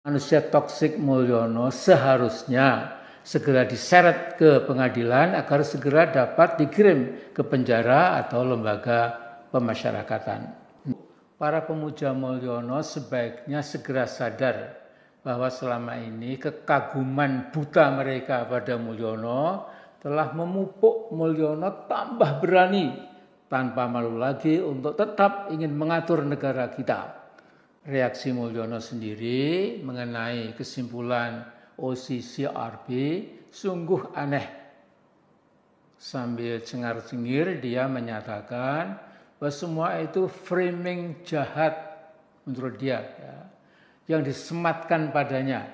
Manusia toksik Mulyono seharusnya segera diseret ke pengadilan agar segera dapat dikirim ke penjara atau lembaga pemasyarakatan. Para pemuja Mulyono sebaiknya segera sadar bahwa selama ini kekaguman buta mereka pada Mulyono telah memupuk Mulyono tambah berani tanpa malu lagi untuk tetap ingin mengatur negara kita. Reaksi Mulyono sendiri mengenai kesimpulan OCCRP sungguh aneh. Sambil cengar-cengir dia menyatakan bahwa semua itu framing jahat menurut dia, ya, yang disematkan padanya.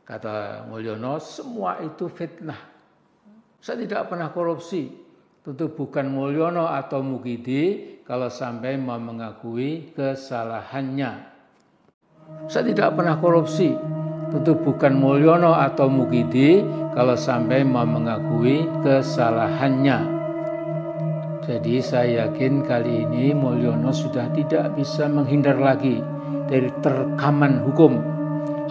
Kata Mulyono, semua itu fitnah. Saya tidak pernah korupsi. Tentu bukan Mulyono atau Mukidi kalau sampai mau mengakui kesalahannya. Saya tidak pernah korupsi. Tentu bukan Mulyono atau Mukidi kalau sampai mau mengakui kesalahannya. Jadi saya yakin kali ini Mulyono sudah tidak bisa menghindar lagi dari terkaman hukum.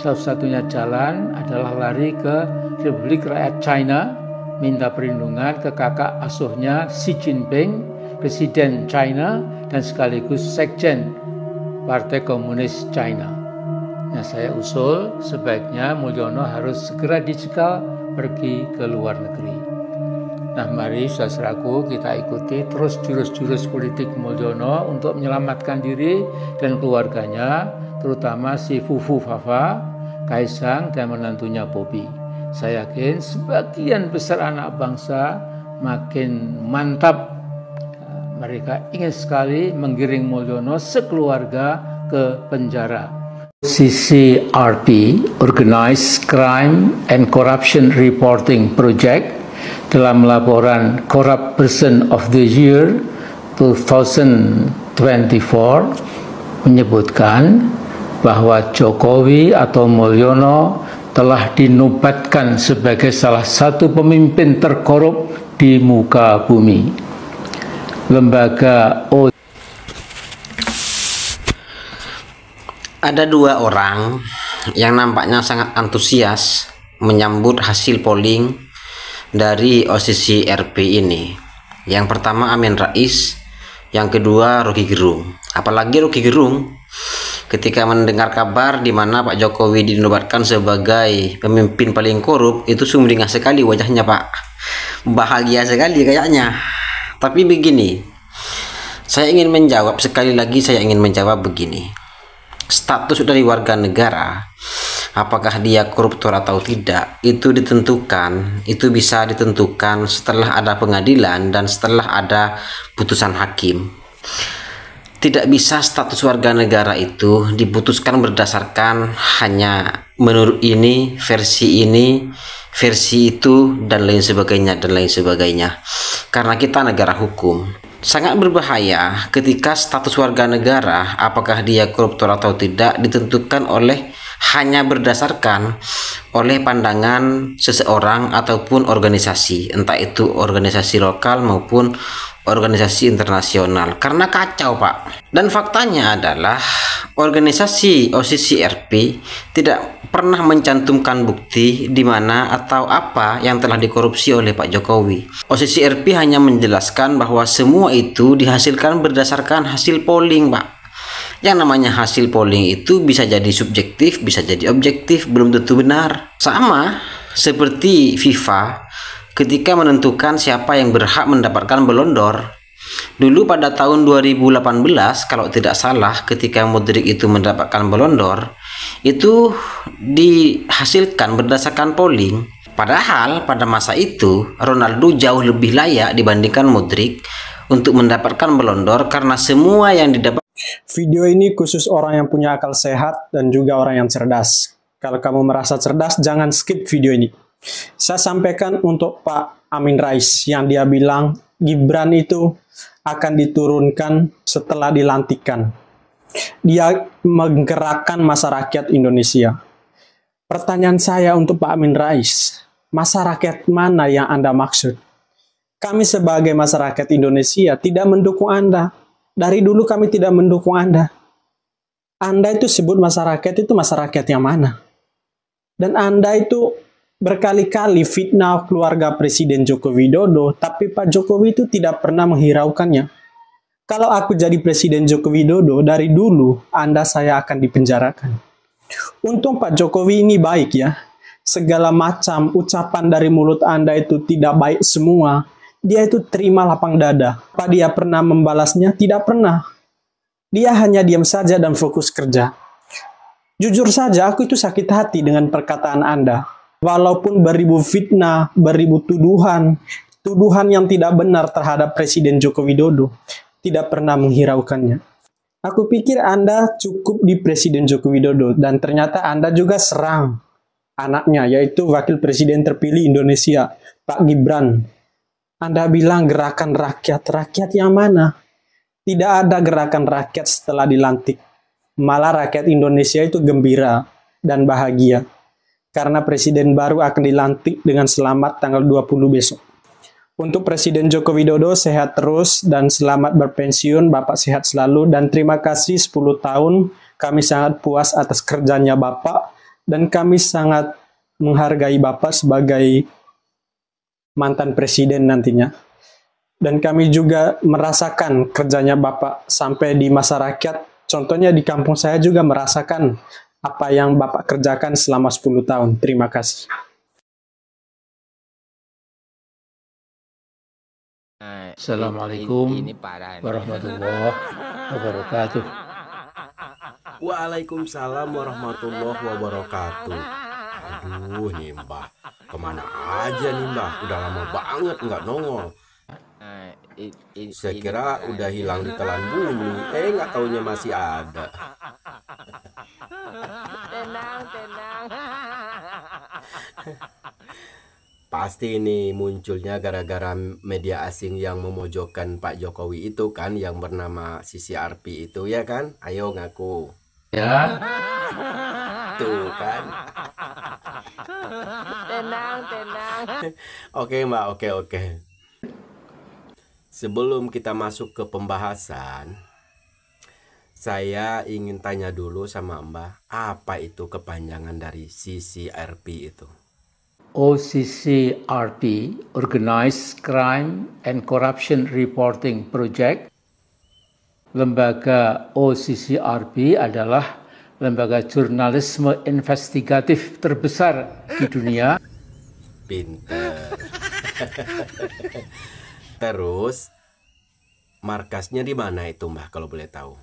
Satu-satunya jalan adalah lari ke Republik Rakyat China, minta perlindungan ke kakak asuhnya Xi Jinping, Presiden China dan sekaligus Sekjen Partai Komunis China. Nah, saya usul sebaiknya Mulyono harus segera dicekal pergi ke luar negeri. Nah, mari saudaraku kita ikuti terus jurus-jurus politik Mulyono untuk menyelamatkan diri dan keluarganya, terutama si Fufu Fafa, Kaisang dan menantunya Bobby. Saya yakin sebagian besar anak bangsa makin mantap. Mereka ingin sekali menggiring Mulyono sekeluarga ke penjara. CCRP, Organized Crime and Corruption Reporting Project, dalam laporan Corrupt Person of the Year 2024 menyebutkan bahwa Jokowi atau Mulyono telah dinobatkan sebagai salah satu pemimpin terkorup di muka bumi. Lembaga Ada dua orang yang nampaknya sangat antusias menyambut hasil polling dari OCCRP ini. Yang pertama Amin Rais, yang kedua Rocky Gerung. Apalagi Rocky Gerung ketika mendengar kabar di mana Pak Jokowi dinobatkan sebagai pemimpin paling korup, itu sumringah sekali wajahnya, Pak. Bahagia sekali kayaknya. Tapi begini, saya ingin menjawab sekali lagi, begini. Status dari warga negara, apakah dia koruptor atau tidak, itu bisa ditentukan setelah ada pengadilan dan setelah ada putusan hakim. Tidak bisa status warga negara itu diputuskan berdasarkan hanya menurut ini, versi itu, dan lain sebagainya. Karena kita negara hukum. Sangat berbahaya ketika status warga negara, apakah dia koruptor atau tidak, ditentukan hanya berdasarkan oleh pandangan seseorang ataupun organisasi, entah itu organisasi lokal maupun organisasi internasional, karena kacau, Pak. Dan faktanya adalah organisasi OCCRP tidak pernah mencantumkan bukti di mana atau apa yang telah dikorupsi oleh Pak Jokowi. OCCRP hanya menjelaskan bahwa semua itu dihasilkan berdasarkan hasil polling, Pak. Yang namanya hasil polling itu bisa jadi subjektif, bisa jadi objektif, belum tentu benar. Sama seperti FIFA ketika menentukan siapa yang berhak mendapatkan Ballon d'Or. Dulu pada tahun 2018 kalau tidak salah, ketika Modric itu mendapatkan Ballon d'Or, itu dihasilkan berdasarkan polling. Padahal pada masa itu Ronaldo jauh lebih layak dibandingkan Modric untuk mendapatkan Ballon d'Or karena semua yang didapat. Video ini khusus orang yang punya akal sehat dan juga orang yang cerdas. Kalau kamu merasa cerdas, jangan skip video ini. Saya sampaikan untuk Pak Amin Rais yang dia bilang Gibran itu akan diturunkan setelah dilantikkan. Dia menggerakkan masa rakyat Indonesia. Pertanyaan saya untuk Pak Amin Rais, masa rakyat mana yang Anda maksud? Kami sebagai masyarakat Indonesia tidak mendukung Anda. Dari dulu kami tidak mendukung Anda. Anda itu sebut masyarakat itu masyarakat yang mana? Dan Anda itu berkali-kali fitnah keluarga Presiden Joko Widodo, tapi Pak Jokowi itu tidak pernah menghiraukannya. Kalau aku jadi Presiden Joko Widodo, dari dulu saya akan dipenjarakan. Untung Pak Jokowi ini baik ya. Segala macam ucapan dari mulut Anda itu tidak baik semua. Dia itu terima lapang dada. Apa dia pernah membalasnya? Tidak pernah. Dia hanya diam saja dan fokus kerja. Jujur saja, aku itu sakit hati dengan perkataan Anda. Walaupun beribu fitnah, beribu tuduhan yang tidak benar terhadap Presiden Joko Widodo, tidak pernah menghiraukannya. Aku pikir Anda cukup di Presiden Joko Widodo, dan ternyata Anda juga serang anaknya, yaitu Wakil Presiden terpilih Indonesia, Pak Gibran. Anda bilang gerakan rakyat. Rakyat yang mana? Tidak ada gerakan rakyat setelah dilantik. Malah rakyat Indonesia itu gembira dan bahagia. Karena presiden baru akan dilantik dengan selamat tanggal 20 besok. Untuk Presiden Joko Widodo sehat terus dan selamat berpensiun, Bapak sehat selalu. Dan terima kasih 10 tahun, kami sangat puas atas kerjanya Bapak. Dan kami sangat menghargai Bapak sebagai mantan presiden nantinya. Dan kami juga merasakan kerjanya Bapak sampai di masyarakat. Contohnya di kampung saya juga merasakan apa yang Bapak kerjakan selama 10 tahun. Terima kasih. Assalamualaikum warahmatullahi wabarakatuh. Waalaikumsalam warahmatullahi wabarakatuh. Aduh nih Mbah, kemana aja nih Mbah? Udah lama banget nggak nongol. Saya kira udah hilang di telan bumi, nggak taunya masih ada. Tenang. Pasti ini munculnya gara-gara media asing yang memojokkan Pak Jokowi itu kan, yang bernama CCRP itu ya kan? Ayo ngaku. Ya, Tuh kan. Tenang. Oke Mbak, oke. Sebelum kita masuk ke pembahasan, saya ingin tanya dulu sama Mbak, apa itu kepanjangan dari CCRP itu? OCCRP, Organized Crime and Corruption Reporting Project. Lembaga OCCRP adalah lembaga jurnalisme investigatif terbesar di dunia. Pinter. Terus, markasnya di mana itu Mbah kalau boleh tahu?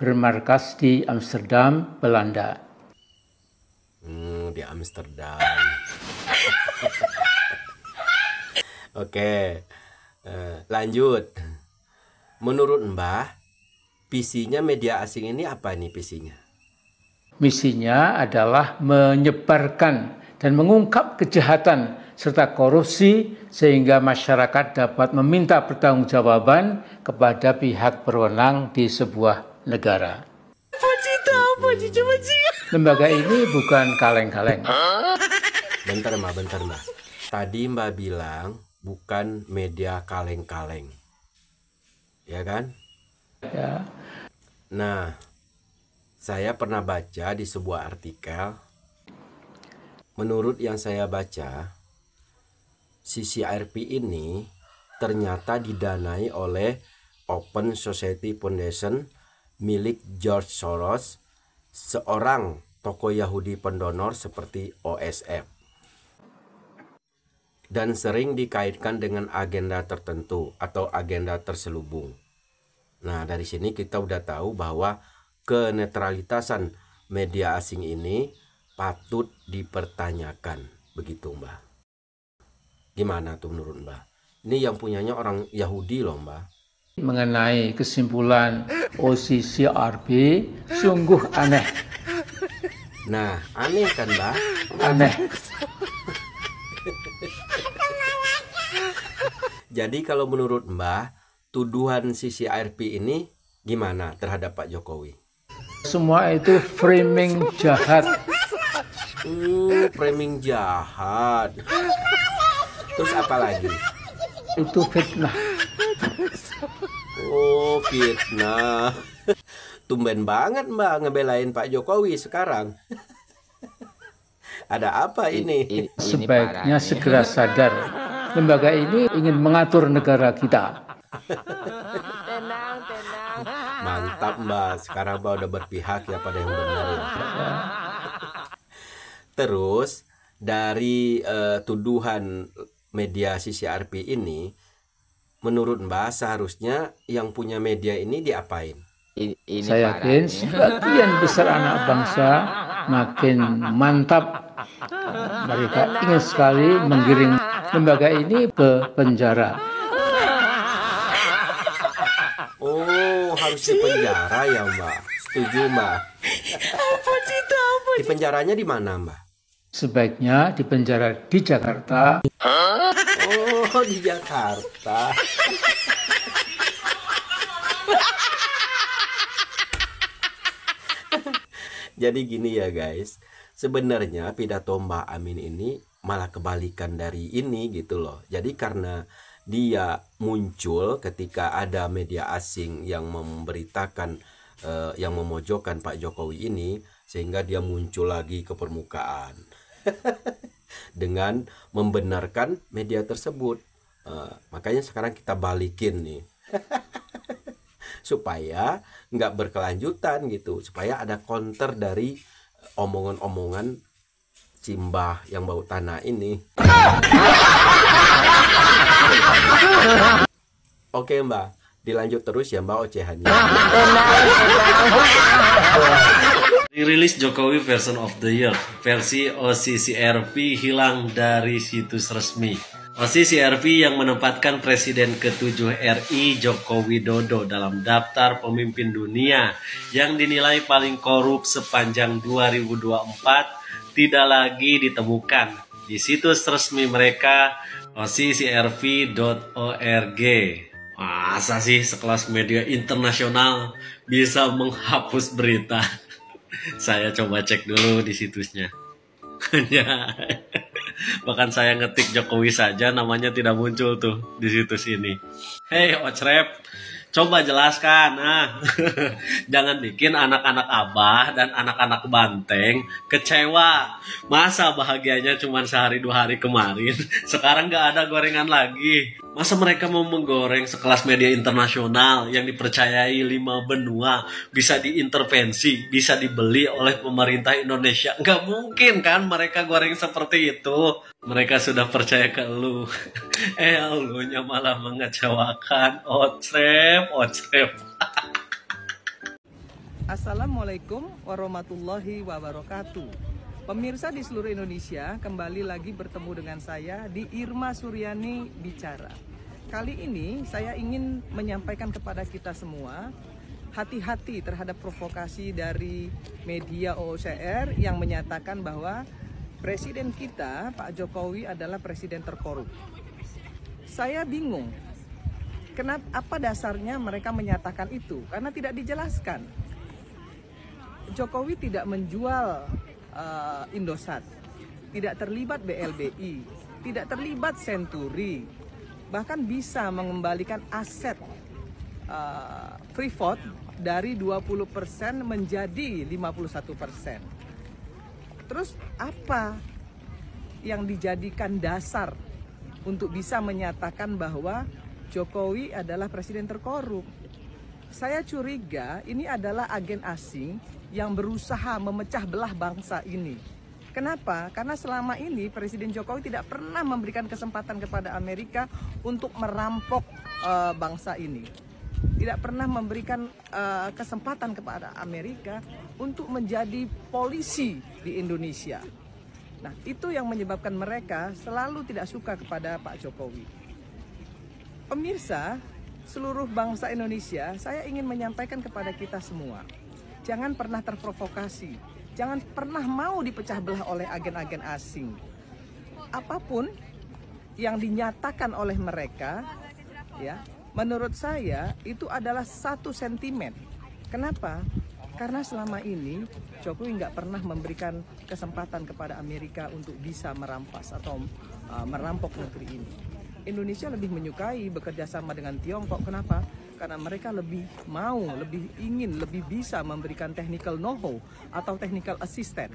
Bermarkas di Amsterdam, Belanda. Di Amsterdam. Oke, lanjut. Menurut Mbah, visinya media asing ini apa nih visinya? Misinya adalah menyebarkan dan mengungkap kejahatan serta korupsi sehingga masyarakat dapat meminta pertanggungjawaban kepada pihak berwenang di sebuah negara. Lembaga ini bukan kaleng-kaleng. Bentar Mbak. Tadi Mbak bilang bukan media kaleng-kaleng. Ya kan? Ya. Nah, saya pernah baca di sebuah artikel. Menurut yang saya baca, CCRP ini ternyata didanai oleh Open Society Foundation milik George Soros, seorang tokoh Yahudi pendonor seperti OSF. Dan sering dikaitkan dengan agenda tertentu atau agenda terselubung. Nah, dari sini kita udah tahu bahwa kenetralitasan media asing ini patut dipertanyakan. Begitu Mbak. Gimana tuh menurut Mbak? Ini yang punyanya orang Yahudi loh Mbak. Mengenai kesimpulan OCCRP sungguh aneh. Nah, aneh kan Mbak? Aneh. Jadi kalau menurut Mbak, tuduhan CCRP ini gimana terhadap Pak Jokowi? Semua itu framing jahat. Framing jahat. Terus apa lagi? Itu fitnah. Oh, fitnah. Tumben banget Mbak ngebelain Pak Jokowi sekarang. Ada apa ini? Sebaiknya segera sadar, lembaga ini ingin mengatur negara kita. Tenang. Mantap Mbak, sekarang Mbak udah berpihak ya pada yang benar ya. Terus dari tuduhan media CCRP ini, menurut Mbak seharusnya yang punya media ini diapain? Saya yakin sebagian besar anak bangsa makin mantap. Mereka ingin sekali menggiring lembaga ini ke penjara. Oh, harus di penjara ya Mbak. Setuju Mbak. Di penjaranya di mana Mbak? Sebaiknya di penjara di Jakarta. Oh, di Jakarta. Jadi gini ya guys, sebenarnya pidato Mbak Amin ini malah kebalikan dari ini gitu loh. Jadi karena dia muncul ketika ada media asing yang memberitakan, yang memojokkan Pak Jokowi ini, sehingga dia muncul lagi ke permukaan dengan membenarkan media tersebut. Makanya sekarang kita balikin nih. Supaya nggak berkelanjutan gitu, supaya ada counter dari omongan-omongan Cimbah yang bau tanah ini. Oke Mbak, dilanjut terus ya Mbak ocehannya. Rilis Jokowi Version of the Year, versi OCCRP hilang dari situs resmi. OCCRP yang menempatkan Presiden ke-7 RI Joko Widodo dalam daftar pemimpin dunia yang dinilai paling korup sepanjang 2024 tidak lagi ditemukan di situs resmi mereka occrp.org. Masa sih sekelas media internasional bisa menghapus berita? Saya coba cek dulu di situsnya. Bahkan saya ngetik Jokowi saja namanya tidak muncul tuh di situs ini. Hei Ocrep, coba jelaskan. Jangan bikin anak-anak Abah dan anak-anak Banteng kecewa. Masa bahagianya cuma sehari 2 hari kemarin, sekarang gak ada gorengan lagi. Masa mereka mau menggoreng sekelas media internasional yang dipercayai 5 benua bisa diintervensi, bisa dibeli oleh pemerintah Indonesia? Nggak mungkin kan mereka goreng seperti itu. Mereka sudah percaya ke lu. Elunya malah mengecewakan. Ocrep. Assalamualaikum warahmatullahi wabarakatuh. Pemirsa di seluruh Indonesia, kembali lagi bertemu dengan saya di Irma Suryani Bicara. Kali ini saya ingin menyampaikan kepada kita semua, hati-hati terhadap provokasi dari media OOCR yang menyatakan bahwa Presiden kita, Pak Jokowi, adalah presiden terkorup. Saya bingung, apa dasarnya mereka menyatakan itu? Karena tidak dijelaskan. Jokowi tidak menjual Indosat, tidak terlibat BLBI, tidak terlibat Senturi, bahkan bisa mengembalikan aset Freeport dari 20% menjadi 51%. Terus apa yang dijadikan dasar untuk bisa menyatakan bahwa Jokowi adalah presiden terkorup? Saya curiga ini adalah agen asing yang berusaha memecah belah bangsa ini. Kenapa? Karena selama ini Presiden Jokowi tidak pernah memberikan kesempatan kepada Amerika untuk merampok bangsa ini. Tidak pernah memberikan kesempatan kepada Amerika untuk menjadi polisi di Indonesia. Nah, itu yang menyebabkan mereka selalu tidak suka kepada Pak Jokowi. Pemirsa, seluruh bangsa Indonesia, saya ingin menyampaikan kepada kita semua, jangan pernah terprovokasi, jangan pernah mau dipecah belah oleh agen-agen asing. Apapun yang dinyatakan oleh mereka, ya, menurut saya itu adalah satu sentimen. Kenapa? Karena selama ini Jokowi nggak pernah memberikan kesempatan kepada Amerika untuk bisa merampas atau merampok negeri ini. Indonesia lebih menyukai bekerja sama dengan Tiongkok. Kenapa? karena mereka lebih mau, lebih ingin, lebih bisa memberikan technical know-how atau technical assistant,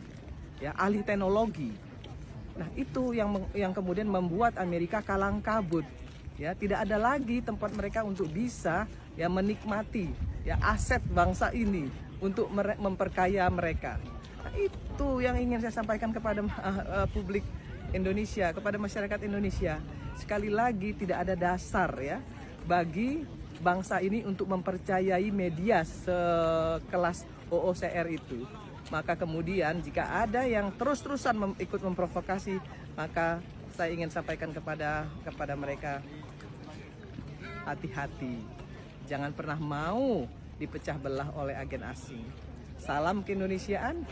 ya, ahli teknologi. Nah, itu yang kemudian membuat Amerika kalang kabut. Ya, tidak ada lagi tempat mereka untuk bisa ya menikmati ya aset bangsa ini untuk memperkaya mereka. Nah, itu yang ingin saya sampaikan kepada publik Indonesia, kepada masyarakat Indonesia. Sekali lagi tidak ada dasar ya bagi bangsa ini untuk mempercayai media sekelas OOCR itu. Maka kemudian jika ada yang terus-terusan ikut memprovokasi, maka saya ingin sampaikan kepada mereka, hati-hati, jangan pernah mau dipecah belah oleh agen asing. Salam keindonesiaan.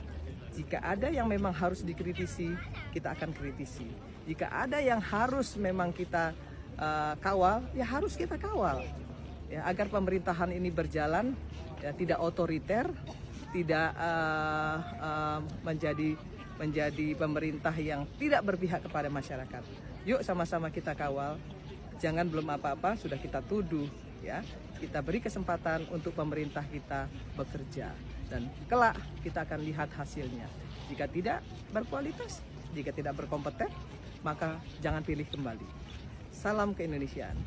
Jika ada yang memang harus dikritisi, kita akan kritisi. Jika ada yang harus memang kita kawal, ya harus kita kawal. Ya, agar pemerintahan ini berjalan, ya, tidak otoriter, tidak menjadi pemerintah yang tidak berpihak kepada masyarakat. Yuk sama-sama kita kawal. Jangan belum apa-apa sudah kita tuduh, ya. Kita beri kesempatan untuk pemerintah kita bekerja dan kelak kita akan lihat hasilnya. Jika tidak berkualitas, jika tidak berkompeten, maka jangan pilih kembali. Salam keindonesiaan.